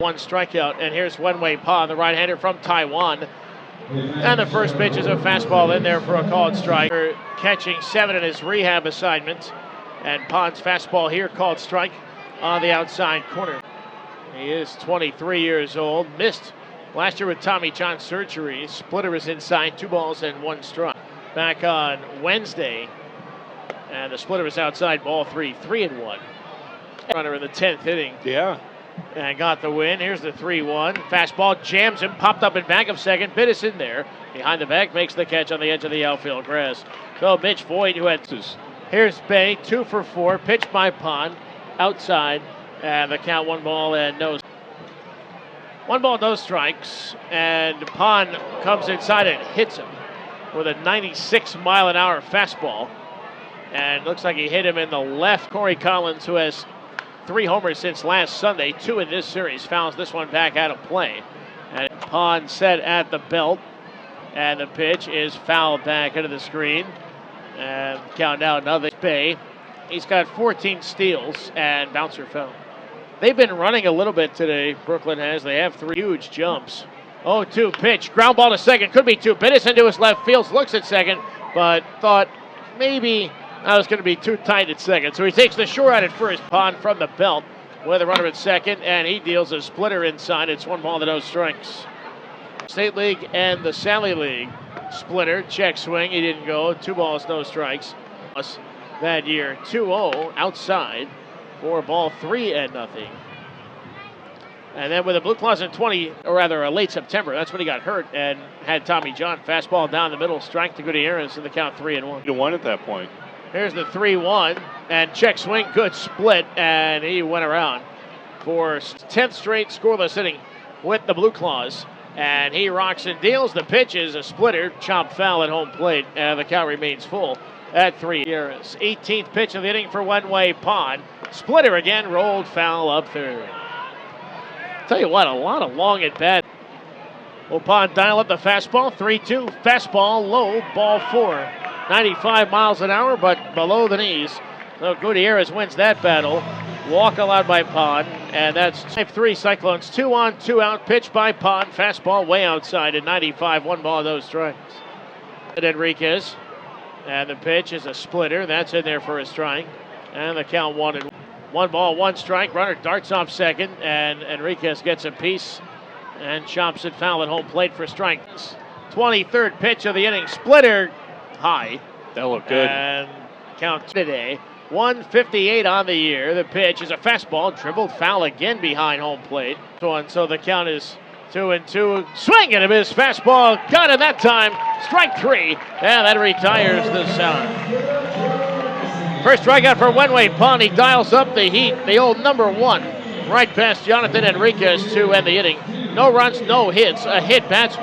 One strikeout, and here's Wenwei Pa, the right-hander from Taiwan. And the first pitch is a fastball in there for a called strike. Catching 7 in his rehab assignment. And Pan's fastball here called strike on the outside corner. He is 23 years old. Missed last year with Tommy John surgery. Splitter is inside, 2 balls and 1 strike. Back on Wednesday. And the splitter is outside, ball 3, 3-1. Runner in the 10th inning. Yeah. And got the win. Here's the 3-1. Fastball jams him, popped up in back of second. Bittis in there. Behind the back, makes the catch on the edge of the outfield grass. So Mitch Voigt, who had... Here's Bay, 2 for 4. Pitched by Pond. Outside. And the count 1 ball and no. 1 ball, no strikes. And Pond comes inside and hits him with a 96-mile-an-hour fastball. And looks like he hit him in the left. Corey Collins, who has 3 homers since last Sunday, 2 in this series, fouls this one back out of play. And Pond set at the belt. And the pitch is fouled back into the screen. And count now another. Bay. He's got 14 steals and bouncer foul. They've been running a little bit today, Brooklyn has. They have 3 huge jumps. 0-2 pitch. Ground ball to second. Could be 2. Bittis into his left field. Looks at second, but thought maybe that was going to be too tight at second. So he takes the short out at first. Pond from the belt with a runner at second, and he deals a splitter inside. It's 1 ball to no strikes. State League and the Sally League. Splitter, check swing. He didn't go. 2 balls, no strikes. That year, 2-0 outside for ball 3-0. And then with the Blue Claws in late September, that's when he got hurt and had Tommy John. Fastball down the middle, strike to Gutierrez in the count 3-1. You won at that point. Here's the 3-1, and check swing, good split, and he went around for 10th straight scoreless inning with the Blue Claws. And he rocks and deals. The pitch is a splitter, chopped foul at home plate, and the count remains full at 3. 18th pitch of the inning for Wenwei Pond. Splitter again, rolled foul up third. Tell you what, a lot of long at bat. Will Pond dial up the fastball? 3-2, fastball low, ball 4. 95 miles an hour, but below the knees. So Gutierrez wins that battle. Walk allowed by Pond, and that's 5-3 Cyclones. 2 on, 2 out. Pitch by Pond. Fastball way outside at 95. 1 ball, no strikes. And Enriquez, and the pitch is a splitter. That's in there for a strike. And the count 1-1. 1 ball, 1 strike. Runner darts off second, and Enriquez gets a piece and chops it foul at home plate for strikes. 23rd pitch of the inning. Splitter high. That looked good. And count today. 158 on the year. The pitch is a fastball, dribbled foul again behind home plate. So the count is 2-2. Swing and a miss. Fastball got it that time. Strike 3, and that retires the sound. First strikeout for Wenwei Pond. He dials up the heat. The old number 1, right past Jonathan Enriquez to end the inning. No runs, no hits. A hit. Bats.